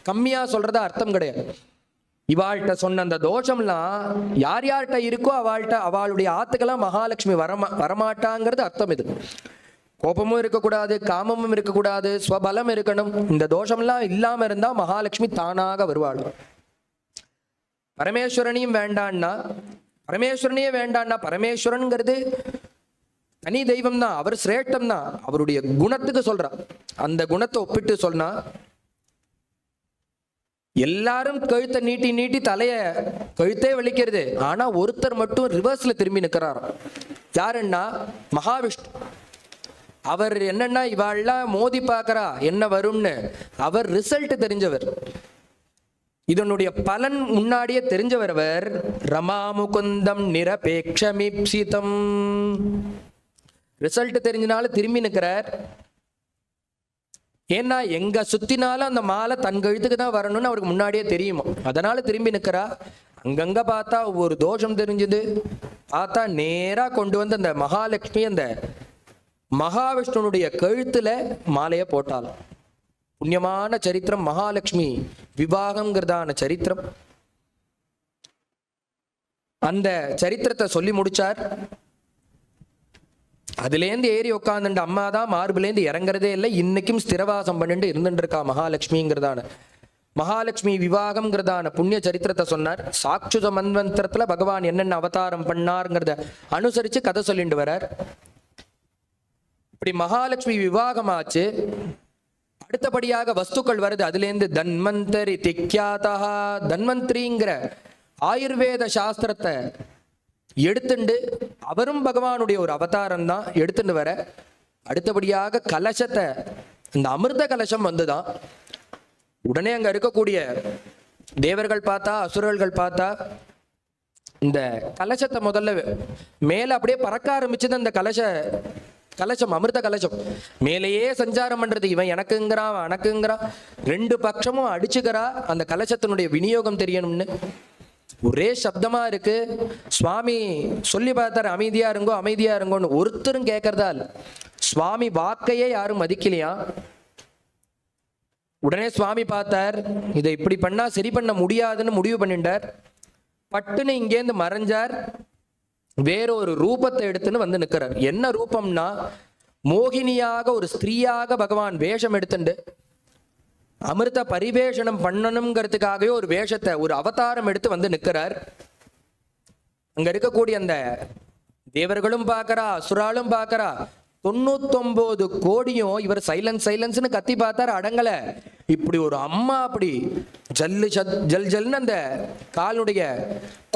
கம்மியா சொல்றதா அர்த்தம் கிடையாது. இவாள்கிட்ட சொன்ன அந்த தோஷம்லாம் யார் யார்கிட்ட இருக்கோ அவளுடைய ஆத்துக்கெல்லாம் மகாலட்சுமி வரமாட்டாங்கிறது அர்த்தம். இது கோபமும் இருக்கக்கூடாது, காமமும் இருக்கக்கூடாது, ஸ்வபலம் இருக்கணும். இந்த தோஷம்லாம் இல்லாம இருந்தா மகாலட்சுமி தானாக வருவாள். பரமேஸ்வரனையும் வேண்டான்னா, பரமேஸ்வரனையே வேண்டான்னா, பரமேஸ்வரன்கிறது தனி தெய்வம் தான், அவர் சிரேஷ்டம் தான். அவருடைய குணத்துக்கு சொல்றா. அந்த குணத்தை ஒப்பிட்டு சொன்னா, எல்லாரும் கழுத்தை நீட்டி நீட்டி தலைய கழுத்தே வலிக்கிறது, ஆனா ஒருத்தர் மட்டும் ரிவர்ஸ்ல திரும்பி நிற்கிறார். யாருன்னா மகாவிஷ்ணு. அவர் என்னன்னா இவாள்லாம் மோதி பார்க்கறா என்ன வரும்னு, அவர் ரிசல்ட் தெரிஞ்சவர், இதனுடைய பலன் முன்னாடியே தெரிஞ்சவர். அவர் ரமாமுகுந்தம் நிரபேக்ஷமீப்சிதம், ரிசல்ட் தெரிஞ்சனால திரும்பி நிற்கிறார். ஏன்னா எங்க சுத்தினாலும் அந்த மாலை தன் கழுத்துக்கு தான் வரணும்னு அவருக்கு முன்னாடியே தெரியுமா, அதனால திரும்பி நிற்கிறா. அங்கங்க பார்த்தா ஒவ்வொரு தோஷம் தெரிஞ்சது, பார்த்தா நேரா கொண்டு வந்து அந்த மகாலட்சுமி அந்த மகாவிஷ்ணுனுடைய கழுத்துல மாலைய போட்டாலும். புண்ணியமான சரித்திரம் மகாலட்சுமி விவாகம்ங்கிறதான சரித்திரம். அந்த சரித்திரத்தை சொல்லி முடிச்சார். அதுலேருந்து ஏறி உட்காந்துட்டு அம்மா தான் மார்பிலேருந்து இறங்குறதே இல்லை, இன்னைக்கும் ஸ்திரவாசம் பண்ணிட்டு இருந்துட்டு இருக்கா மகாலட்சுமிங்கிறதான மகாலட்சுமி விவாகம்ங்கிறதான புண்ணிய சரித்திரத்தை சொன்னார். சாட்சுத மன்வந்திரத்துல பகவான் என்னென்ன அவதாரம் பண்ணாருங்கிறத அனுசரிச்சு கதை சொல்லிட்டு வரார். இப்படி மகாலட்சுமி விவாகமாச்சு. அடுத்தபடியாக வஸ்துக்கள் வருது. அதுலேருந்து தன்வந்தரி திக்யாதா, தன்வந்திரிங்கிற ஆயுர்வேத சாஸ்திரத்தை எடுத்துண்டு, அவரும் பகவானுடைய ஒரு அவதாரம் தான், எடுத்துட்டு வர. அடுத்தபடியாக கலசத்தை, இந்த அமிர்த கலசம் வந்துதான். உடனே அங்க இருக்கக்கூடிய தேவர்கள் பார்த்தா, அசுரர்கள் பார்த்தா, இந்த கலசத்தை முதல்ல மேல அப்படியே பறக்க ஆரம்பிச்சது. அந்த கலசம் அமிர்த கலசம் மேலேயே சஞ்சாரம் பண்றது. இவன் எனக்குங்கிறான், எனக்குங்கிறான், ரெண்டு பட்சமும் அடிச்சுக்கிறா. அந்த கலசத்தினுடைய விநியோகம் தெரியணும்னு ஒரே சப்தமா இருக்கு. சுவாமி சொல்லி பார்த்தாரு, அமைதியா இருங்கோ அமைதியா இருங்கோன்னு. ஒருத்தரும் கேட்கறதா இல்ல. சுவாமி வாக்கையே யாரும் மதிக்கலையா. உடனே சுவாமி பார்த்தார், இதை இப்படி பண்ணா சரி பண்ண முடியாதுன்னு முடிவு பண்ணிட்டார். பட்டுன்னு இங்கேருந்து மறைஞ்சார். வேறொரு ரூபத்தை எடுத்துன்னு வந்து நிற்கிறார். என்ன ரூபம்னா, மோகினியாக ஒரு ஸ்திரீயாக பகவான் வேஷம் எடுத்துண்டு அமிர்த பரிவேஷனம் பண்ணணுங்கிறதுக்காகவே ஒரு வேஷத்தை, ஒரு அவதாரம் எடுத்து வந்து நிற்கிறார். அங்க இருக்கக்கூடிய அந்த தேவர்களும் பார்க்கறா, அசுராலும் பார்க்கறா. 99 கோடியும் இவர் சைலன்ஸ்னு கத்தி பார்த்தார், அடங்கல. இப்படி ஒரு அம்மா அப்படி ஜல் ஜல்னு அந்த காலுடைய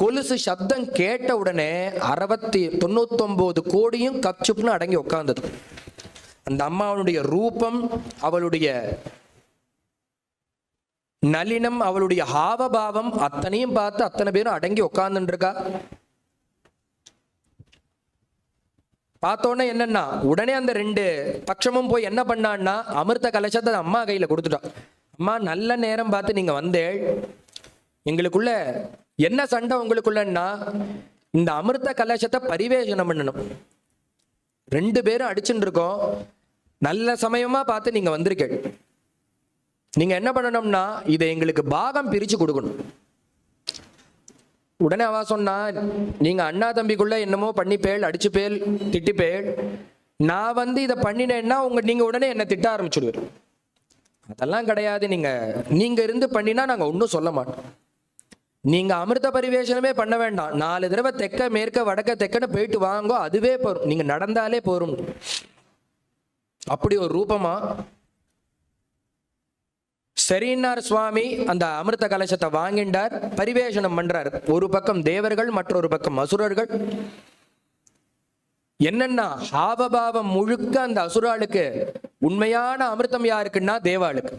கொலுசு சப்தம் கேட்ட உடனே 99 கோடியும் கப்சுப்னு அடங்கி உட்கார்ந்தது. அந்த அம்மாவுடைய ரூபம், அவளுடைய நளினம், அவளுடைய ஹாவபாவம் அத்தனையும் பார்த்து அத்தனை பேரும் அடங்கி உட்கார்ந்துட்டு இருக்கா. பார்த்தோன்னே என்னன்னா, உடனே அந்த ரெண்டு பட்சமும் போய் என்ன பண்ணான்னா, அமிர்த கலசத்தை அம்மா கையில கொடுத்துட்டான். அம்மா, நல்ல நேரம் பார்த்து நீங்க வந்தேள், எங்களுக்குள்ள என்ன சண்டை உங்களுக்குள்ளன்னா, இந்த அமிர்த கலசத்தை பரிவேஷனம் பண்ணணும். ரெண்டு பேரும் அடிச்சுட்டு இருக்கோம், நல்ல சமயமா பார்த்து நீங்க வந்திருக்கேள். நீங்க என்ன பண்ணணும்னா, இதை எங்களுக்கு பாகம் பிரிச்சு கொடுக்கணும். உடனே அவ சொன்னா, நீங்க அண்ணா தம்பிக்குள்ள என்னமோ பண்ணிப்பேள், அடிச்சுப்பேள், திட்டிப்பேள். நான் வந்து இதை பண்ணினேன்னா நீங்க உடனே என்ன திட்ட ஆரம்பிச்சுடுவார். அதெல்லாம் கிடையாது. நீங்க இருந்து பண்ணினா நாங்க ஒன்றும் சொல்ல மாட்டோம். நீங்க அமிர்த பரிவேஷனமே பண்ண வேண்டாம். 4 தடவை தெற்க மேற்க வடக்க தெற்கன்னு போயிட்டு வாங்கோ, அதுவே போறோம். நீங்க நடந்தாலே போறோம். அப்படி ஒரு ரூபமா சரின்னார் சுவாமி. அந்த அமிர்த கலசத்தை வாங்கிண்டார், பரிவேஷனம் பண்றார். ஒரு பக்கம் தேவர்கள், மற்றொரு பக்கம் அசுரர்கள். என்னன்னா, ஹாவபாவம் முழுக்க அந்த அசுராளுக்கு. உண்மையான அமிர்தம் யாருக்குன்னா தேவாளுக்கு.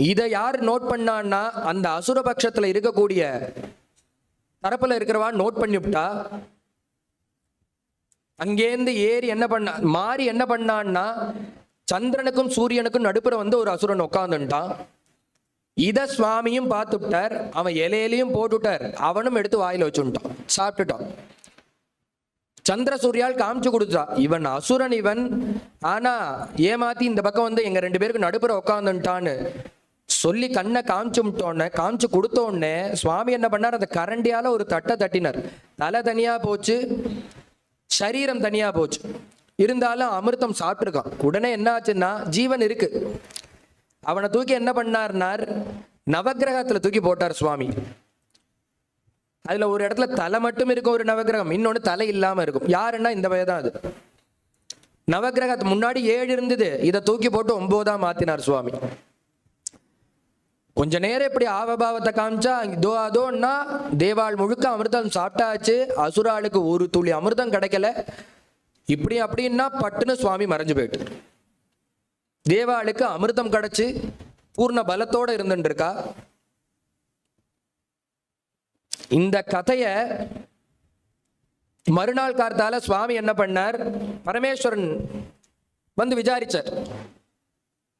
இதை யார் நோட் பண்ணான்னா, அந்த அசுர பட்சத்துல இருக்கக்கூடிய தரப்புல இருக்கிறவா நோட் பண்ணிவிட்டா. அங்கேருந்து ஏறி என்ன பண்ண மாறி என்ன பண்ணான்னா, சந்திரனுக்கும் சூரியனுக்கும் நடுப்புற வந்து ஒரு அசுரன் உட்காந்துட்டான். இத சுவாமியும் பார்த்துட்டார். அவன் இலையிலையும் போட்டுட்டார், அவனும் எடுத்து வாயில வச்சுட்டான், சாப்பிட்டுட்டான். சந்திர சூர்யால் காமிச்சு கொடுத்தா, இவன் அசுரன் இவன், ஆனா ஏமாத்தி இந்த பக்கம் வந்து எங்க 2 பேருக்கு நடுப்புற உட்காந்துட்டான்னு சொல்லி கண்ணை காமிச்சு கொடுத்தோடனே சுவாமி என்ன பண்ணார், அந்த கரண்டியால ஒரு தட்டை தட்டினார். தலை தனியா போச்சு, சரீரம் தனியா போச்சு. இருந்தாலும் அமிர்தம் சாப்பிட்டுருக்கான். உடனே என்ன ஆச்சுன்னா, ஜீவன் இருக்கு, அவனை தூக்கி என்ன பண்ணார்னார், நவக்கிரகத்துல தூக்கி போட்டார் சுவாமி. அதுல ஒரு இடத்துல தலை மட்டும் இருக்கும் ஒரு நவக்கிரகம், இன்னொன்னு தலை இல்லாம இருக்கும். யாருன்னா இந்த வயதான் அது. நவக்கிரகத்து முன்னாடி 7 இருந்தது, இதை தூக்கி போட்டு 9ஆ மாத்தினார் சுவாமி. கொஞ்ச நேரம் இப்படி ஆவபாவத்தை காமிச்சா இதோ அதோன்னா தேவாள் முழுக்க அமிர்தம் சாப்பிட்டாச்சு, அசுராளுக்கு ஒரு துளி அமிர்தம் கிடைக்கல. இப்படி அப்படின்னா பட்டுன்னு சுவாமி மறைஞ்சு போயிட்டு, தேவாளுக்கு அமிர்தம் கிடைச்சு பூர்ண பலத்தோட இருந்துட்டு இருக்கா. இந்த கதைய மறுநாள் கார்த்தால சுவாமி என்ன பண்ணார், பரமேஸ்வரன் வந்து விசாரிச்சார்.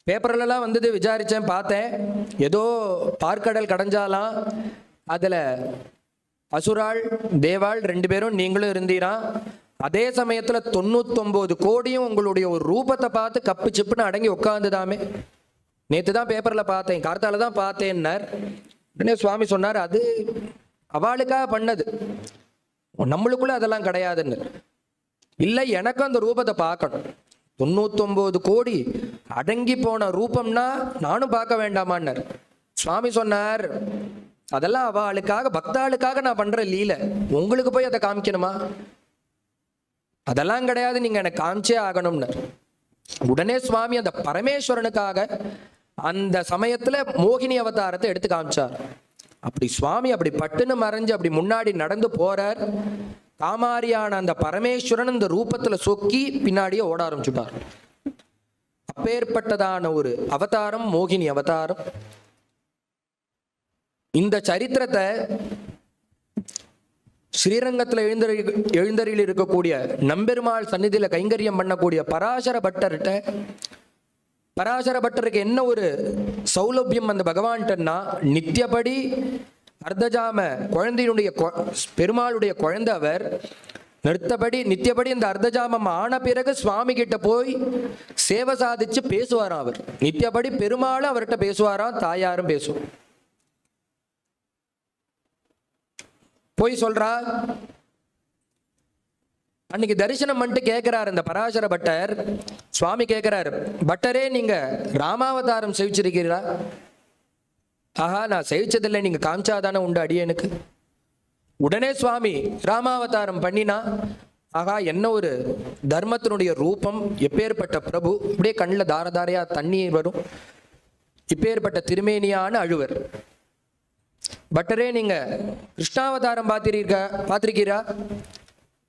பேப்பர்லாம் வந்தது, விசாரிச்சேன், பார்த்தேன். ஏதோ பார்க்கடல் கடைஞ்சாலாம், அதுல அசுராள் தேவாள் 2 பேரும் நீங்களும் இருந்தீரா. அதே சமயத்துல 99 கோடியும் உங்களுடைய ஒரு ரூபத்தை பார்த்து கப்பு சிப்புன்னு அடங்கி உட்காந்துதாமே. நேத்து தான் பேப்பர்ல பார்த்தேன், கார்த்தால தான் பார்த்தேன்னார். உடனே சுவாமி சொன்னார், அது அவளுக்காக பண்ணது, நம்மளுக்குள்ள அதெல்லாம் கிடையாதுன்னு. இல்லை, எனக்கும் அந்த ரூபத்தை பார்க்கணும். 99 கோடி அடங்கி போன ரூபம்னா நானும் பார்க்க வேண்டாமான்னார். சுவாமி சொன்னார், அதெல்லாம் அவளுக்காக பக்தாளுக்காக நான் பண்ற லீலை, உங்களுக்கு போய் அதை காமிக்கணுமா? அதெல்லாம் கிடையாது, நீங்க எனக்கு காமிச்சே ஆகணும்னார். உடனே சுவாமி அந்த பரமேஸ்வரனுக்காக அந்த சமயத்துல மோகினி அவதாரத்தை எடுத்து காமிச்சார். அப்படி சுவாமி அப்படி பட்டுன்னு மறைஞ்சு அப்படி முன்னாடி நடந்து போறார். காமாரியான அந்த பரமேஸ்வரன் இந்த ரூபத்துல சொக்கி பின்னாடியே ஓட ஆரம்பிச்சுட்டார். அப்பேற்பட்டதான ஒரு அவதாரம் மோகினி அவதாரம். இந்த சரித்திரத்தை ஸ்ரீரங்கத்தில் எழுந்தருளில் இருக்கக்கூடிய நம்பெருமாள் சந்நிதியில கைங்கரியம் பண்ணக்கூடிய பராசர பட்டர்கிட்ட, பராசர பட்டருக்கு என்ன ஒரு சௌலபியம் அந்த பகவான்கிட்டன்னா, நித்தியபடி அர்த்தஜாம குழந்தையினுடைய பெருமாளுடைய குழந்தை அவர், நித்தியபடி இந்த அர்த்தஜாமம் ஆன பிறகு சுவாமி கிட்ட போய் சேவை சாதிச்சு பேசுவாராம். அவர் நித்தியபடி பெருமாளும் அவர்கிட்ட பேசுவாராம், தாயாரும் பேசுவோம். போய் சொல்றா, அன்னைக்கு தரிசனம் பண்ணிட்டு கேட்கிறார் இந்த பராசர பட்டர். சுவாமி கேட்கிறார், பட்டரே நீங்க ராமாவதாரம் செவிச்சிருக்கிறீரா? ஆஹா, நான் செவிச்சதில்லை, நீங்க காமிச்சாதானே உண்டு அடியனுக்கு. உடனே சுவாமி ராமாவதாரம் பண்ணினா, ஆகா என்ன ஒரு தர்மத்தினுடைய ரூபம், எப்பேற்பட்ட பிரபு, அப்படியே கண்ணில் தாரதாரையா தண்ணீர் வரும், இப்பேற்பட்ட திருமேனியான அழுவர். பட்டரே நீங்க கிருஷ்ணாவதாரம் பார்த்திருக்கீரா?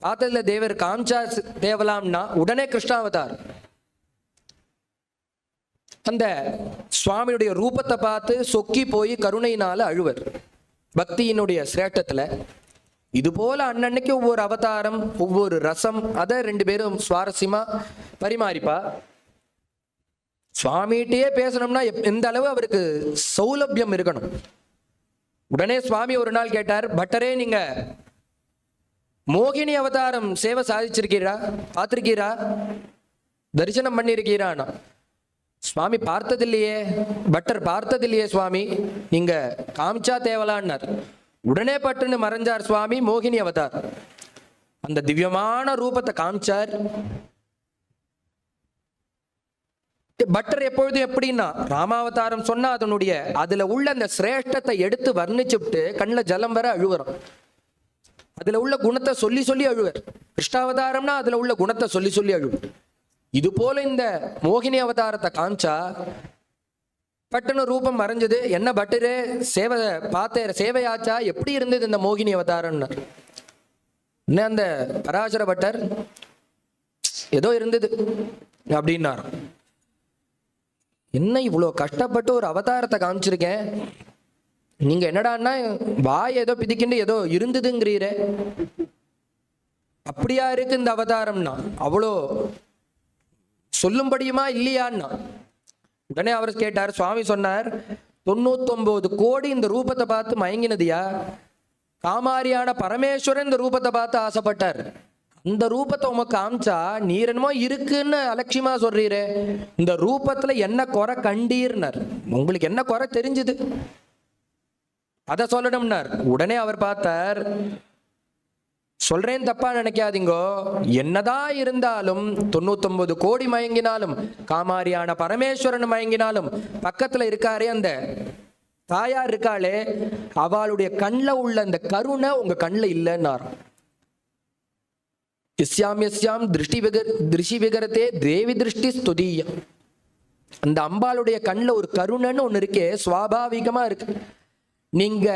பார்த்ததுல தேவர் காமிச்சா தேவலாம்னா உடனே கிருஷ்ணாவதார். அந்த சுவாமியுடைய ரூபத்தை பார்த்து சொக்கி போய் கருணையினால அழுவர். பக்தியினுடைய சிரேஷ்டத்துல இது போல அன்னன்னைக்கு ஒவ்வொரு அவதாரம், ஒவ்வொரு ரசம், அதை 2 பேரும் சுவாரஸ்யமா பரிமாறிப்பா. சுவாமிகிட்டே பேசணும்னா எந்த அளவு அவருக்கு சௌலபியம் இருக்கணும். உடனே சுவாமி ஒரு நாள் கேட்டார், பட்டரே நீங்க மோகினி அவதாரம் சேவை சாதிச்சிருக்கீரா? பார்த்திருக்கீரா? தரிசனம் பண்ணிருக்கீரானா? சுவாமி பார்த்ததில்லையே. பட்டர் பார்த்ததில்லையே சுவாமி, நீங்க காமிச்சா தேவலான்னார். உடனே பட்டுன்னு மறைஞ்சார் சுவாமி. மோகினி அவதார் அந்த திவ்யமான ரூபத்தை காமிச்சார். பட்டர் எப்பொழுதும் எப்படின்னா, ராமாவதாரம் சொன்னா அதனுடைய அதுல உள்ள அந்த சிரேஷ்டத்தை எடுத்து வர்ணிச்சுட்டு கண்ணில் ஜலம் வர அழுவரும். அதுல உள்ள குணத்தை சொல்லி சொல்லி அழுவர். கிருஷ்ணாவதாரம்னா அதுல உள்ள குணத்தை சொல்லி சொல்லி அழுவர். இது போல இந்த மோகினி அவதாரத்தை காமிச்சா பட்டுன்னு ரூபம் மறைஞ்சது. என்ன பட்டரே சேவை பார்த்தேன், சேவையாச்சா, எப்படி இருந்தது இந்த மோகினி அவதாரம்னு? என்ன அந்த பராசர பட்டர் ஏதோ இருந்தது அப்படின்னார். என்ன இவ்வளோ கஷ்டப்பட்டு ஒரு அவதாரத்தை காமிச்சிருக்கேன், நீங்க என்னடான்னா வாய் ஏதோ பிதிக்கிண்டு ஏதோ இருந்ததுங்கிறீரே, அப்படியா இருக்கு இந்த அவதாரம்னா? அவ்வளோ சொல்லும்படியுமா இல்லையான்னா? உடனே அவர் கேட்டார். சுவாமி சொன்னார், 99 கோடி இந்த ரூபத்தை பார்த்து மயங்கினதியா? காமாரியான பரமேஸ்வரன் இந்த ரூபத்தை பார்த்து ஆசைப்பட்டார். அந்த ரூபத்தை உமக்கு காமிச்சா நீர் என்னமோ இருக்குன்னு அலட்சியமா சொல்றீரே, இந்த ரூபத்துல என்ன குறை கண்டீர்னர், உங்களுக்கு என்ன குறை தெரிஞ்சுது அத சொல்லணும்னார். உடனே அவர் பார்த்தார், சொல்றேன் தப்பா நினைக்காதீங்கோ, என்னதான் இருந்தாலும் 99 கோடி மயங்கினாலும் காமாரியான பரமேஸ்வரன் மயங்கினாலும் பக்கத்துல இருக்காரே அந்த தாயார் இருக்காளே, அவளுடைய கண்ணில் உள்ள அந்த கருணை உங்க கண்ணில் இல்லைன்னார். எஸ்யாம் திருஷ்டி விகரத்தே தேவி திருஷ்டி ஸ்துதிய. அந்த அம்பாளுடைய கண்ணில் ஒரு கருணைன்னு ஒன்று இருக்கே, சுவாபாவிகமா இருக்கு. நீங்க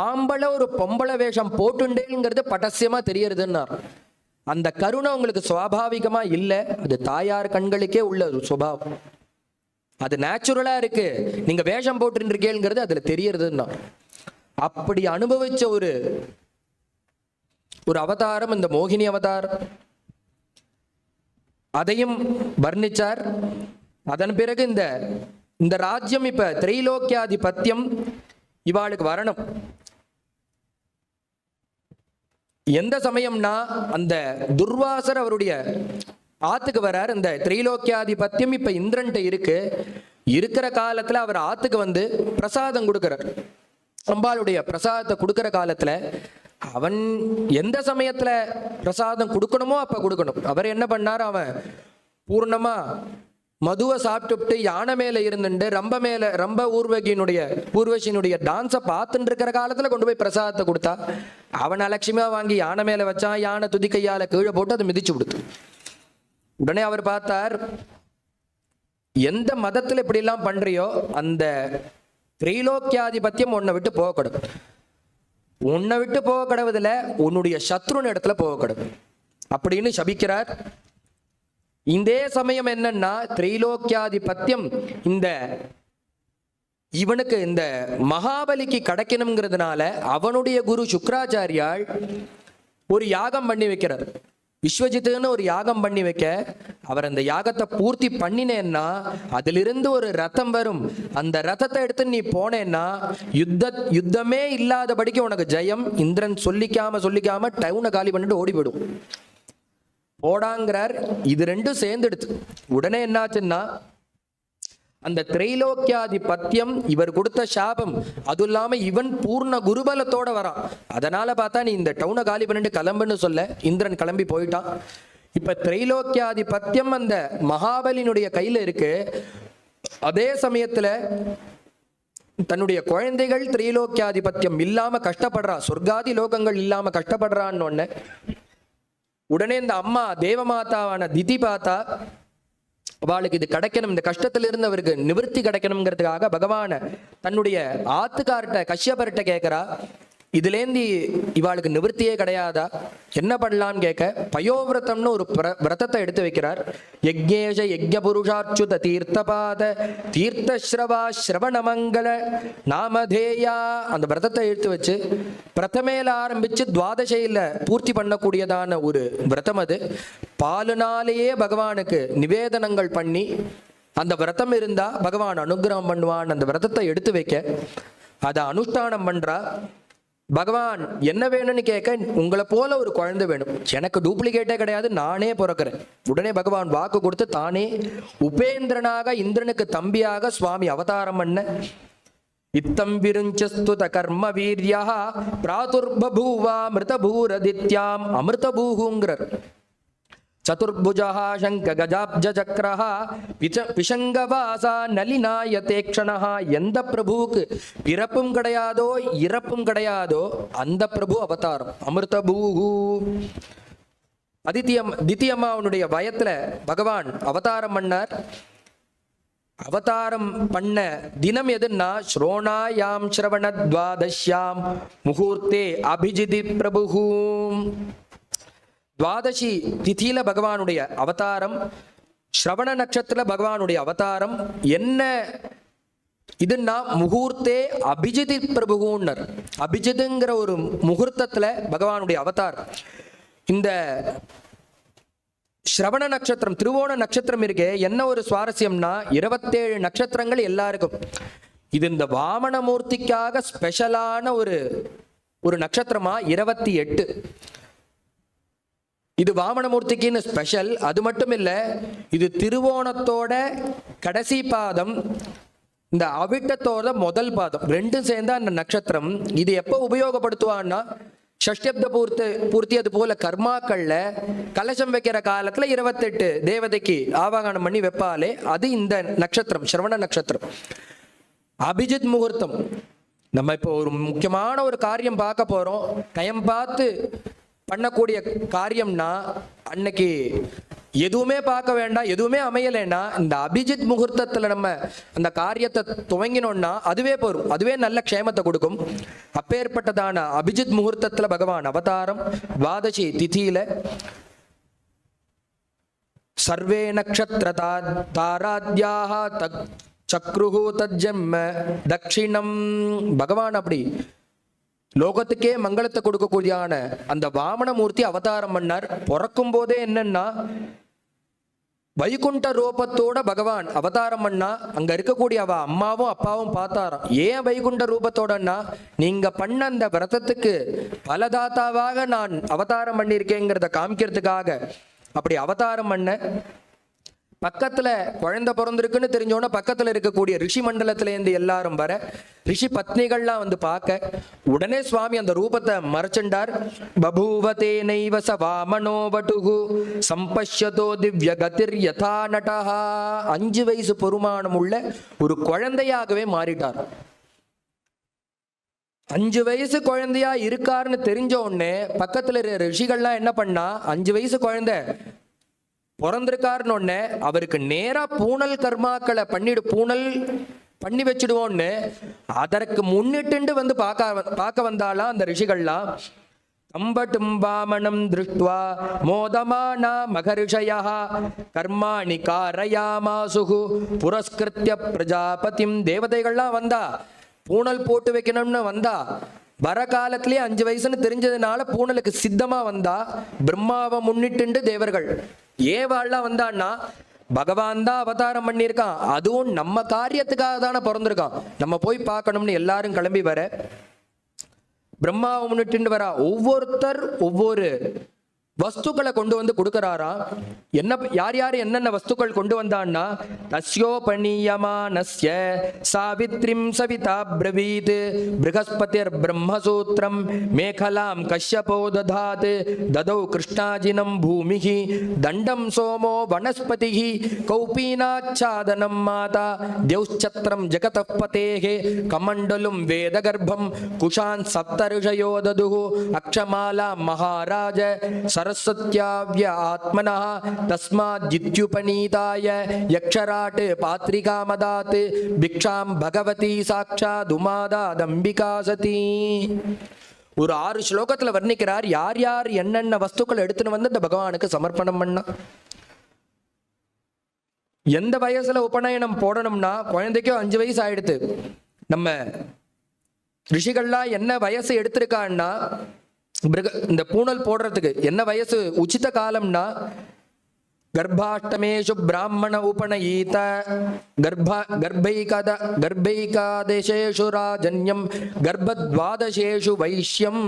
ஆம்பளை ஒரு பொம்பளை வேஷம் போட்டுண்டேங்கிறது பட்டசியமா தெரியறதுன்னார். அந்த கருணை உங்களுக்கு சுவாபாவிகமா இல்லை, அது தாயார் கண்களுக்கே உள்ள ஒரு சுபாவம், அது நேச்சுரலா இருக்கு. நீங்க வேஷம் போட்டு இருக்கேங்கிறது அதுல தெரியறதுன்னா. அப்படி அனுபவிச்ச ஒரு அவதாரம் இந்த மோகினி அவதாரம். அதையும் வர்ணிச்சார். அதன் பிறகு இந்த ராஜ்யம் இப்ப திரைலோக்கியாதிபத்தியம் இவாளுக்கு வரணும். எந்த சமயம்னா அந்த துர்வாசர் அவருடைய ஆத்துக்கு வரார். இந்த திரைலோக்கியாதிபத்தியம் இப்ப இந்திரன்ட்ட இருக்கிற காலத்துல அவர் ஆத்துக்கு வந்து பிரசாதம் கொடுக்கிறார். அம்பாளுடைய பிரசாதத்தை கொடுக்கிற காலத்துல அவன் எந்த சமயத்துல பிரசாதம் கொடுக்கணுமோ அப்ப கொடுக்கணும். அவர் என்ன பண்ணார், அவன் பூர்ணமா மதுவை சாப்பிட்டுட்டு யானை மேல இருந்துட்டு ரம்ப ஊர்வசியினுடைய டான்ஸை பார்த்துட்டு இருக்கிற காலத்துல கொண்டு போய் பிரசாதத்தை கொடுத்தா, அவன் அலட்சியமா வாங்கி யானை மேல வச்சான். யானை துதிக்கையால கீழே போட்டு அதை மிதிச்சு கொடுத்து. உடனே அவர் பார்த்தார், எந்த மதத்துல இப்படி எல்லாம் பண்றியோ அந்த திரைலோக்கியாதிபத்தியம் உன்னை விட்டு போகக்கூடாது, உன்னை விட்டு போக கடவுதுல உன்னுடைய சத்ருன்னு இடத்துல போக கடவுது அப்படின்னு சபிக்கிறார். இந்த சமயம் என்னன்னா திரைலோக்கியாதிபத்தியம் இவனுக்கு இந்த மகாபலிக்கு கிடைக்கணுங்கிறதுனால அவனுடைய குரு சுக்ராச்சாரியால் ஒரு யாகம் பண்ணி வைக்கிறார். விஸ்வஜித்துன்னு ஒரு யாகம் பண்ணி வைக்க, அவர் அந்த யாகத்தை பூர்த்தி பண்ணினேன்னா அதிலிருந்து ஒரு ரதம் வரும். அந்த ரதத்தை எடுத்து நீ போனேன்னா யுத்தமே இல்லாதபடிக்கு உனக்கு ஜெயம். இந்திரன் சொல்லிக்காம டவுனை காலி பண்ணிட்டு ஓடி போயிடும் போடாங்கிறார். இது ரெண்டும் சேர்ந்துடுது. உடனே என்னாச்சுன்னா அந்த திரைலோக்கியாதிபத்தியம் இவர் கொடுத்த சாபம், அது இல்லாம இவன் பூர்ண குருபலத்தோட வரான். அதனால பார்த்தா நீ இந்த டவுனை காலி பண்ணிட்டு கிளம்புன்னு சொல்ல இந்திரன் கிளம்பி போயிட்டான். இப்ப திரைலோக்கியாதிபத்தியம் அந்த மகாபலியினுடைய கையில இருக்கு. அதே சமயத்துல தன்னுடைய குழந்தைகள் திரைலோக்கியாதிபத்தியம் இல்லாம கஷ்டப்படுறா, சொர்க்காதி லோகங்கள் இல்லாம கஷ்டப்படுறான்னு உடனே இந்த அம்மா தேவமாதாவான திதி பார்த்தா, அவளுக்கு இது கிடைக்கணும், இந்த கஷ்டத்திலிருந்து அவருக்கு நிவர்த்தி கிடைக்கணுங்கிறதுக்காக பகவான தன்னுடைய ஆத்துக்கார்ட்ட கஷ்யபர்கிட்ட கேட்கிறா, இதுலேருந்து இவாளுக்கு நிவர்த்தியே கிடையாதா, என்ன பண்ணலான்னு கேட்க பயோவிரதம்னு ஒரு விரதத்தை எடுத்து வைக்கிறார். யஜ்ஞேஷ யஜ்ஞ புருஷாச்சுத தீர்த்தபாத தீர்த்தஸ்ரவா ஸ்ரவணமங்கல நாமதேயா அந்த விரதத்தை எடுத்து வச்சு பிரதமேல ஆரம்பிச்சு துவாதசையில பூர்த்தி பண்ணக்கூடியதான ஒரு விரதம். அது பாலுனாலேயே பகவானுக்கு நிவேதனங்கள் பண்ணி அந்த விரதம் இருந்தா பகவான் அனுகிரகம் பண்ணுவான். அந்த விரதத்தை எடுத்து வைக்க அதை அனுஷ்டானம் பண்றா. பகவான் என்ன வேணும்னு கேட்க, உங்களை போல ஒரு குழந்தை வேணும், எனக்கு டூப்ளிகேட்டே கிடையாது, நானே பிறக்கிறேன். உடனே பகவான் வாக்கு கொடுத்து தானே உபேந்திரனாக இந்திரனுக்கு தம்பியாக சுவாமி அவதாரம் பண்ண. இத்தம் விருஞ்சஸ்துத கர்ம வீரியா பிராதுர்பூவா மிருதபூரதித்யாம் அமிர்தபூஹுங்கிறார். சதுர்புஜா சங்க கஜாப்ஜ சக்கரஹ விஷங்கவாசா நலினாயதே க்ஷணஹ. எந்த பிரபுவுக்கு பிறப்பும் கிடையாதோ இறப்பும் அந்த பிரபு அவதாரம் அமிர்தபூஹு. தித்தியம்மாவனுடைய வயத்துல பகவான் அவதாரம் பண்ணார். அவதாரம் பண்ண தினம் எதுன்னா ஸ்ரோணாயாம் ஸ்ரவண துவாதஷ்யாம் முகூர்த்தே அபிஜிதி பிரபுஹூம். துவாதசி திதியில பகவானுடைய அவதாரம், ஸ்ரவண நட்சத்திர பகவானுடைய அவதாரம். என்ன இதுன்னா முகூர்த்தே அபிஜிதி பிரபுகுன்னர். அபிஜிதுங்கிற ஒரு முகூர்த்தத்துல பகவானுடைய அவதாரம். இந்த ஸ்ரவண நட்சத்திரம் திருவோண நட்சத்திரம் இருக்கே, என்ன ஒரு சுவாரஸ்யம்னா 27 நட்சத்திரங்கள் எல்லாருக்கும். இது இந்த வாமனமூர்த்திக்காக ஸ்பெஷலான ஒரு நட்சத்திரமா 28. இது வாமனமூர்த்திக்குன்னு ஸ்பெஷல். அது மட்டும் இல்லை, இது திருவோணத்தோட கடைசி பாதம், இந்த அவிட்டத்தோட முதல் பாதம், ரெண்டும் சேர்ந்தா அந்த நட்சத்திரம். இது எப்போ உபயோகப்படுத்துவான்னா ஷஷ்டப்த பூர்த்தி அது போல கர்மாக்கள்ல கலசம் வைக்கிற காலத்துல 28 தேவதைக்கு ஆவாகனம் பண்ணி வைப்பாலே அது இந்த நட்சத்திரம், சிரவண நட்சத்திரம். அபிஜித் முகூர்த்தம். நம்ம இப்போ ஒரு முக்கியமான ஒரு காரியம் பார்க்க போறோம், டைம் பார்த்து பண்ணக்கூடிய காரியம்னா அன்னைக்கு எதுவுமே பார்க்க வேண்டாம், எதுவுமே அமையலைன்னா இந்த அபிஜித் முகூர்த்தத்துல நம்ம அந்த காரியத்தை துவங்கினோம்னா அதுவே போரும், அதுவே நல்ல க்ஷேமத்தை கொடுக்கும். அப்பேற்பட்டதான அபிஜித் முகூர்த்தத்துல பகவான் அவதாரம். துவாதசி திதியில சர்வே நக்ஷத்ர தாராத்யாக சக்ருஹு தஜ்ஜன்ம தட்சிணம். பகவான் அப்படி லோகத்துக்கே மங்களத்தை கொடுக்கக்கூடியான அந்த வாமனமூர்த்தி அவதாரம் பண்ணார். பிறக்கும் போதே என்னன்னா வைகுண்ட ரூபத்தோட பகவான் அவதாரம் பண்ணா அங்க இருக்கக்கூடிய அவ அம்மாவும் அப்பாவும் பார்த்தாராம். ஏன் வைகுண்ட ரூபத்தோடன்னா, நீங்க பண்ண அந்த விரதத்துக்கு பலதாத்தாவாக நான் அவதாரம் பண்ணியிருக்கேங்கிறத காமிக்கிறதுக்காக அப்படி அவதாரம் பண்ண. பக்கத்துல குழந்தை பிறந்திருக்குன்னு தெரிஞ்சோன்னா பக்கத்துல இருக்கக்கூடிய ரிஷி மண்டலத்துல இருந்து எல்லாரும் வர, ரிஷி பத்னிகள்லாம் வந்து பார்க்க, உடனே சுவாமி அந்த ரூபத்தை மறைச்சுண்டார். பபூவதே நைவச வாமனோ வட்டுகு சம்பஷ்யதோ திவ்ய கதிர் யதா நடஹா. 5 வயசு பெருமானம் உள்ள ஒரு குழந்தையாகவே மாறிட்டார். 5 வயசு குழந்தையா இருக்காருன்னு தெரிஞ்ச உடனே பக்கத்துல ரிஷிகள்லாம் என்ன பண்ணா, 5 வயசு குழந்தை பிறந்திருக்காருன்னு உடனே அவருக்கு நேரா பூணல் கர்மாக்களை பூணல் பண்ணி வச்சிடுவோன்னு அதற்கு முன்னிட்டு வந்து பார்க்க வந்தாலாம் அந்த ரிஷிகள்லாம். கம்பட்டும் வாமனம் திருஷ்டுவா மோதமானா மகர்ஷயா கர்மாணி காரயாமாசுகு புரஸ்கிருத்ய பிரஜாபதிம். தேவதைகள்லாம் வந்தா, பூணல் போட்டு வைக்கணும்னு வந்தா, வர காலத்திலேயே 5 வயசுன்னு தெரிஞ்சதுனால பூணலுக்கு சித்தமா வந்தா. பிரம்மாவை முன்னிட்டு தேவர்கள் ஏவாள்லாம் வந்தான்னா பகவான் தான் அவதாரம் பண்ணியிருக்கான், அதுவும் நம்ம காரியத்துக்காக தானே பிறந்திருக்கான், நம்ம போய் பார்க்கணும்னு எல்லாரும் கிளம்பி வர பிரம்மாவை முன்னிட்டு வரா. ஒவ்வொருத்தர் ஒவ்வொரு வஸ்துக்களை கொண்டு வந்து கொடுக்கறாரா. என்ன யார் யார் என்னென்ன வஸ்துக்கள் கொண்டு வந்தான்னா, தஸ்யோபனியமானஸ்ய சாவித்ரிம் சவிதா பிரவீத் ப்ருஹஸ்பதிர் பிரம்மசூத்ரம் மேகலாம் கஷ்யபோ ததாத் ததௌ கிருஷ்ணாஜினம் பூமிஹி தண்டம் சோமோ வனஸ்பதிஹி கௌபீனாச்சாதனம் மாதா தியௌச்சத்ரம் ஜகதः பதேஹே கமண்டலும் வேதகர்ப்பம் குஷான் சப்தர்ஷயோ ததுஹு அக்ஷமாலா மகாராஜ சரஸ்வத்யாவ்ய ஆத்மனः தஸ்மாத் ஜித்யுபநீதாய யக்ஷராட் பாத்ரிகாமதாத் பிக்ஷாம் பகவதி சாட்சாத் உமாதாதம்பிகா சதி. ஒரு 6 ஸ்லோகத்துல வர்ணிக்கிறார் யார் யார் என்னென்ன வஸ்துக்கள் எடுத்துன்னு வந்து இந்த பகவானுக்கு சமர்ப்பணம் பண்ணா. எந்த வயசுல உபநயனம் போடணும்னா, குழந்தைக்கோ 5 வயசு ஆயிடுத்து. நம்ம ரிஷிகள்லாம் என்ன வயசு எடுத்திருக்கான்னா, இந்த பூணல் போடுறதுக்கு என்ன வயசு உச்சித காலம்னா, கர்ப்பாஷ்டமேஷு பிராமண உபநயீத கர்ப்பைகாதேசேஷு ராஜன்யம் கர்ப்பத்வாதசேஷு வைஷ்யம்.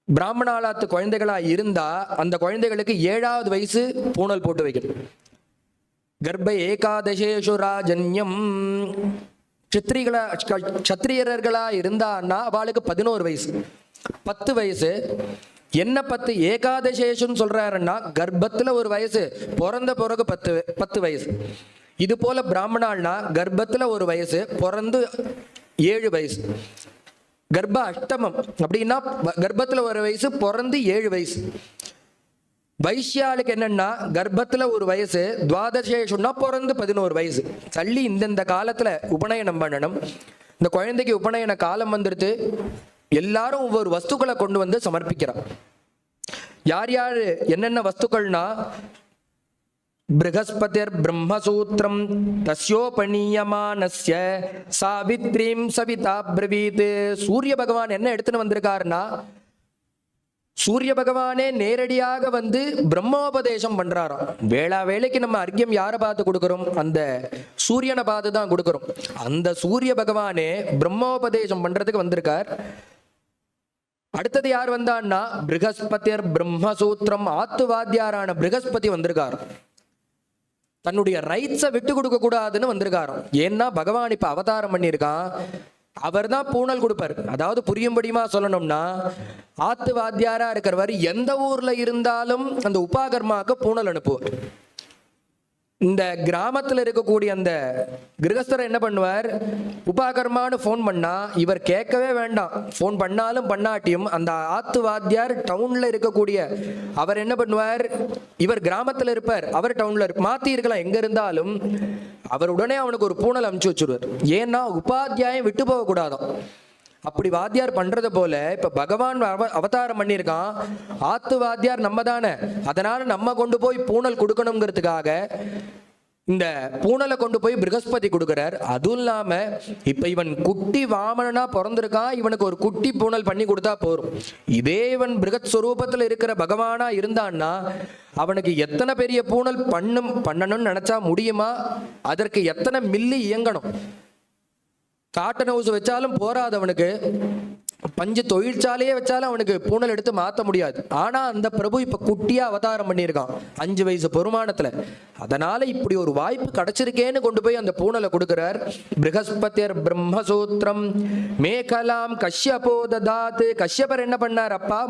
பிராமணாலாத்து குழந்தைகளா இருந்தா அந்த குழந்தைகளுக்கு 7வது வயசு பூணல் போட்டு வைக்கணும். கர்ப்ப ஏகாதசேஷு ராஜன்யம். சத்திரியர்களா இருந்தான்னா அவளுக்கு 11 வயசு, 10 வயசு. என்ன 10 ஏகாதசேஷுன்னு சொல்றாருன்னா, கர்ப்பத்துல ஒரு வயசு, பிறந்த பிறகு 10 வயசு. இது போல பிராமணாள்னா கர்ப்பத்துல ஒரு வயசு, பிறந்து 7 வயசு. கர்ப்ப அஷ்டமம் அப்படின்னா கர்ப்பத்துல ஒரு வயசு, பிறந்து 7 வயசு. வைஷ்யாளுக்கு என்னன்னா கர்ப்பத்துல ஒரு வயசு, துவாதசேஷுன்னா பிறந்து 11 வயசு. தள்ளி இந்தந்த காலத்துல உபநயனம் பண்ணணும். இந்த குழந்தைக்கு உபநயன காலம் வந்துடுது. எல்லாரும் ஒவ்வொரு வஸ்துக்களை கொண்டு வந்து சமர்ப்பிக்கிறான். யார் யார் என்னென்ன வஸ்துக்கள்னா, ப்ருஹஸ்பதிர் பிரம்மசூத்ரம் தஸ்யோபனியமானஸ்ய சாவித்ரீம் சவிதா பிரவீத். சூரிய பகவான் என்ன எடுத்துன்னு வந்திருக்காருன்னா, சூரிய பகவானே நேரடியாக வந்து பிரம்மோபதேசம் பண்றாராம். வேளா வேளைக்கு நம்ம அர்க்கியம் யாரை பார்த்து கொடுக்கிறோம், அந்த சூரியனை பார்த்து தான் கொடுக்கிறோம். அந்த சூரிய பகவானே பிரம்மோபதேசம் பண்றதுக்கு வந்திருக்கார். அடுத்தது யார் வந்தான்னா பிருகஸ்பதிர் பிரம்மசூத்திரம் ஆத்துவாத்தியாரான பிருகஸ்பதி வந்திருக்காரு. தன்னுடைய ரைட்ஸை விட்டு கொடுக்க கூடாதுன்னு வந்திருக்காராம். ஏன்னா பகவான் இப்ப அவதாரம் பண்ணியிருக்கான், அவர் தான் பூணல் கொடுப்பார். அதாவது புரியும்படியுமா சொல்லணும்னா, ஆத்துவாத்தியாரா இருக்கிறவர் எந்த ஊர்ல இருந்தாலும் அந்த உபாகர்மாவுக்கு பூணல் அனுப்புவார். இந்த கிராமத்தில் இருக்கக்கூடிய அந்த கிரகஸ்தரை என்ன பண்ணுவார், உபாகர்மான்னு ஃபோன் பண்ணா இவர் கேட்கவே வேண்டாம். ஃபோன் பண்ணாலும் பண்ணாட்டியும் அந்த ஆத்து வாத்தியார் டவுன்ல இருக்கக்கூடிய அவர் என்ன பண்ணுவார், இவர் கிராமத்தில் இருப்பார், அவர் டவுன்ல மாத்தி இருக்கலாம், எங்க இருந்தாலும் அவர் உடனே அவனுக்கு ஒரு பூணல் அனுப்பிச்சு வச்சுருவார். ஏன்னா உபாத்தியாயம் விட்டு போக கூடாதான். அப்படி வாத்தியார் பண்றது போல இப்ப பகவான் அவதாரம் பண்ணியிருக்கான். ஆத்து வாத்தியார் நம்ம தானே, அதனால நம்ம கொண்டு போய் பூணல் கொடுக்கணுங்கிறதுக்காக இந்த பூணலை கொண்டு போய் பிருகஸ்பதி கொடுக்கிறார். அதுவும் இல்லாம இப்ப இவன் குட்டி வாமனனா பிறந்திருக்கான், இவனுக்கு ஒரு குட்டி பூணல் பண்ணி கொடுத்தா போரும். இதே இவன் பிருகத் ஸ்வரூபத்துல இருக்கிற பகவானா இருந்தான்னா அவனுக்கு எத்தனை பெரிய பூணல் பண்ணணும்னு நினைச்சா முடியுமா? அதற்கு எத்தனை மில்லி இயங்கணும். காட்டன் ஹவுஸ் வச்சாலும் போராது அவனுக்கு, பஞ்சு தொழிற்சாலையே வச்சாலும் அவனுக்கு பூணல் எடுத்து மாற்ற முடியாது. ஆனா அந்த பிரபு இப்ப குட்டியா அவதாரம் பண்ணியிருக்கான் 5 வயசு பெருமானத்துல. அதனால இப்படி ஒரு வாய்ப்பு கிடைச்சிருக்கேன்னு கொண்டு போய் அந்த பூணலை கொடுக்கிறார். பிருகஸ்பதிர் பிரம்மசூத்திரம் மேகலாம் கஷ்யபோ ததாத். கஷ்யபர் என்ன பண்ணார், அப்பா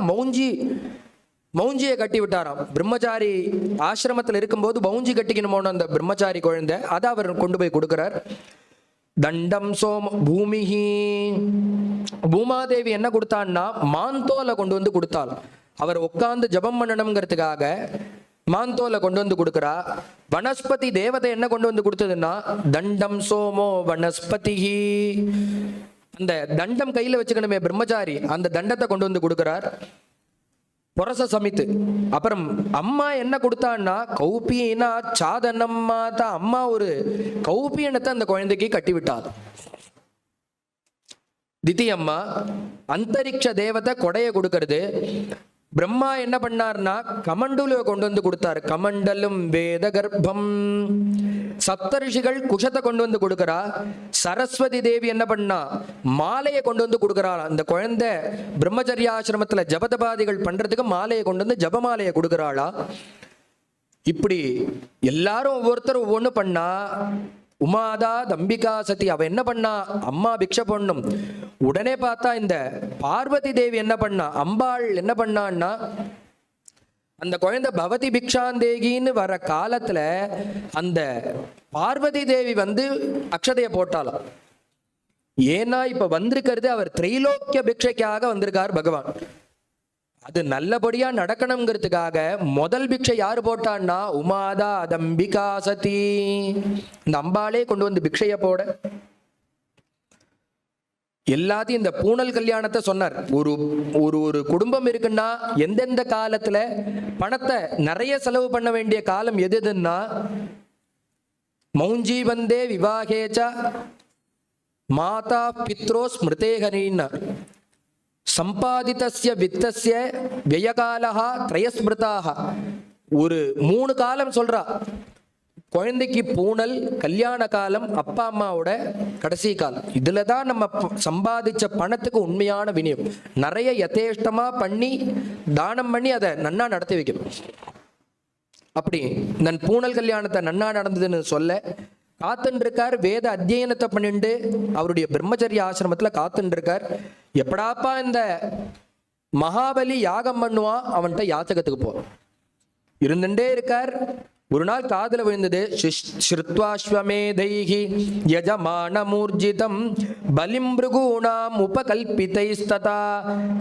மௌஞ்சியை கட்டி விட்டாராம். பிரம்மச்சாரி ஆசிரமத்தில் இருக்கும்போது மௌஞ்சி கட்டிக்கணுமோன்னு அந்த பிரம்மச்சாரி குழந்தை, அதை அவர் கொண்டு போய் கொடுக்கிறார். தண்டம் சோம பூமிஹி. பூமாதேவி என்ன கொடுத்தான்னா மாந்தோலை கொண்டு வந்து கொடுத்தாள். அவர் உட்கார்ந்து ஜபம் பண்ணணுங்கிறதுக்காக மாந்தோலை கொண்டு வந்து கொடுக்கிறா. வனஸ்பதி தேவதை என்ன கொண்டு வந்து கொடுத்ததுன்னா தண்டம் சோமோ வனஸ்பதிஹி. அந்த தண்டம் கையில வச்சுக்கணுமே பிரம்மச்சாரி, அந்த தண்டத்தை கொண்டு வந்து கொடுக்கிறார். புரச சமித்து. அப்புறம் அம்மா என்ன கொடுத்தான்னா கௌபீனா சாதனம் மாதா. அம்மா ஒரு கௌபீனத்தை அந்த குழந்தைக்கு கட்டி விட்டாள். திதி அம்மா அந்தரிக்ஷ தேவதை கொடைய கொடுக்கறது. பிரம்மா என்ன பண்ணார்னா கமண்டலுவை கொண்டு வந்து கொடுத்தார். கமண்டலும் வேத கர்ப்பம். சப்தரிஷிகள் குஷத்தை கொண்டு வந்து கொடுக்கிறா. சரஸ்வதி தேவி என்ன பண்ணா மாலையை கொண்டு வந்து கொடுக்கிறாள். அந்த குழந்தை பிரம்மச்சரியாசிரமத்துல ஜபதபாதிகள் பண்றதுக்கு மாலையை கொண்டு வந்து ஜபமாலையை கொடுக்கிறாளா. இப்படி எல்லாரும் ஒவ்வொருத்தரும் ஒவ்வொன்று பண்ணா. உமாதா தம்பிகா சதி அவ என்ன பண்ணா, அம்மா பிக்ஷை பண்ணும். உடனே பார்த்தா இந்த பார்வதி தேவி என்ன பண்ணா, அம்பாள் என்ன பண்ணான்னா அந்த குழந்தை பவதி பிக்ஷாந்தேகின்னு வர காலத்துல அந்த பார்வதி தேவி வந்து அக்ஷதையை போட்டாலாம். ஏன்னா இப்ப வந்திருக்கிறது அவர் திரைலோக்கிய பிக்ஷைக்காக வந்திருக்கார் பகவான். அது நல்லபடியா நடக்கணுங்கிறதுக்காக முதல் பிக்ஷை யாரு போட்டான்னா உமாதா தம்பிகா சதி. இந்த அம்பாளே கொண்டு வந்து பிக்ஷைய போட எல்லாத்தையும் இந்த பூணல் கல்யாணத்தை சொன்னார். ஒரு ஒரு ஒரு குடும்பம் இருக்குன்னா எந்தெந்த காலத்துல பணத்தை நிறைய செலவு பண்ண வேண்டிய காலம் எதுன்னா மௌஞ்சி வந்தே விவாகேச்ச மாதா பித்ரோ ஸ்மிருதேகரின்னா சம்பாதித்தஸ்ய வித்தஸ்ய வியகாலஹா த்ரயஸ்மிருதாக. ஒரு 3 காலம் சொல்றா. குழந்தைக்கு பூணல், கல்யாண காலம், அப்பா அம்மாவோட கடைசி காலம். இதுல தான் நம்ம சம்பாதிச்ச பணத்துக்கு உண்மையான விநியோகம். நிறைய யதேஷ்டமா பண்ணி தானம் பண்ணி அதை நன்னா நடத்தி வைக்கணும். அப்படி நன் பூணல் கல்யாணத்தை நன்னா நடந்ததுன்னு சொல்ல காத்துன்னு இருக்கார். வேத அத்தியனத்தை பண்ணிட்டு அவருடைய பிரம்மச்சரிய ஆசிரமத்துல காத்துன்னு இருக்கார். எப்படாப்பா இந்த மகாபலி யாகம் பண்ணுவான், அவன்கிட்ட யாச்சகத்துக்கு போ இருந்துட்டே இருக்கார். ஒரு நாள் காதுல விழுந்தது. ஸ்ருத்வாஸ்வமேதைஹி யஜமானமூர்ஜிதம் பலிம் ப்ருகூணாம் உபகல்பிதைஸ்ததா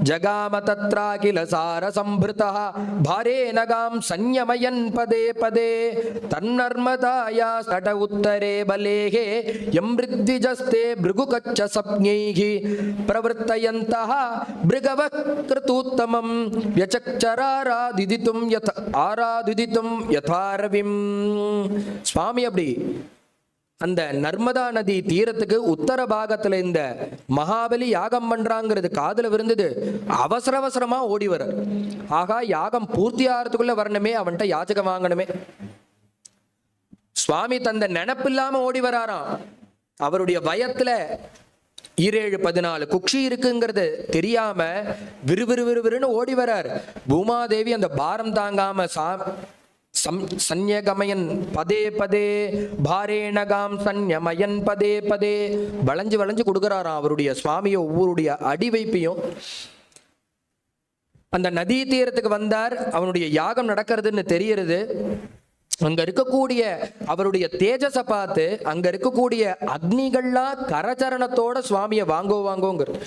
ஜகாம தத்ராகில சார சம்பிருதः பாரேன காம் சன்யமயன் பதே பதே தன்னர்மதாயா சட உத்தரே பலேஹே யம்ரித்விஜஸ்தே ப்ருகுகச்ச சப்ஞைஹி பிரவர்த்தயந்தः ப்ருகவக் கிருதூத்தமம் யசக்சராராதிதிதும் யதாரவிம். சுவாமி அப்படி அந்த நர்மதா நதி தீரத்துக்கு உத்தர பாகத்துல இந்த மகாபலி யாகம் பண்றாங்கிறது காதுல விருந்தது. அவசர அவசரமா ஓடி வர. ஆகா, யாகம் பூர்த்தி ஆகிறதுக்குள்ள வரணுமே, அவன்கிட்ட யாச்சகம் வாங்கணுமே. சுவாமி தந்த நினப்பு இல்லாம ஓடி வராராம். அவருடைய பயத்துல 14 குக்ஷி இருக்குங்கிறது தெரியாம விறுவிறுன்னு ஓடி வரார். பூமாதேவி அந்த பாரம் தாங்காம சன்யகமயன் பதே பதே பாரேணகாம் சன்யமயன் பதே பதே வளைஞ்சு வளைஞ்சு கொடுக்குறாராம் அவருடைய சுவாமியை ஒவ்வொருடைய அடி வைப்பையும். அந்த நதி தீரத்துக்கு வந்தார். அவனுடைய யாகம் நடக்கிறதுன்னு தெரியறது. அங்க இருக்கக்கூடிய அவருடைய தேஜஸை பார்த்து அங்க இருக்கக்கூடிய அக்னிகள்லாம் கரச்சரணத்தோட சுவாமியை வாங்கோங்கிறது.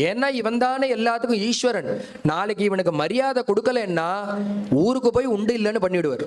ஏன்னா இவன் தானே எல்லாத்துக்கும் ஈஸ்வரன். நாளைக்கு இவனுக்கு மரியாதை கொடுக்கலன்னா ஊருக்கு போய் உண்டு இல்லைன்னு பண்ணிவிடுவார்.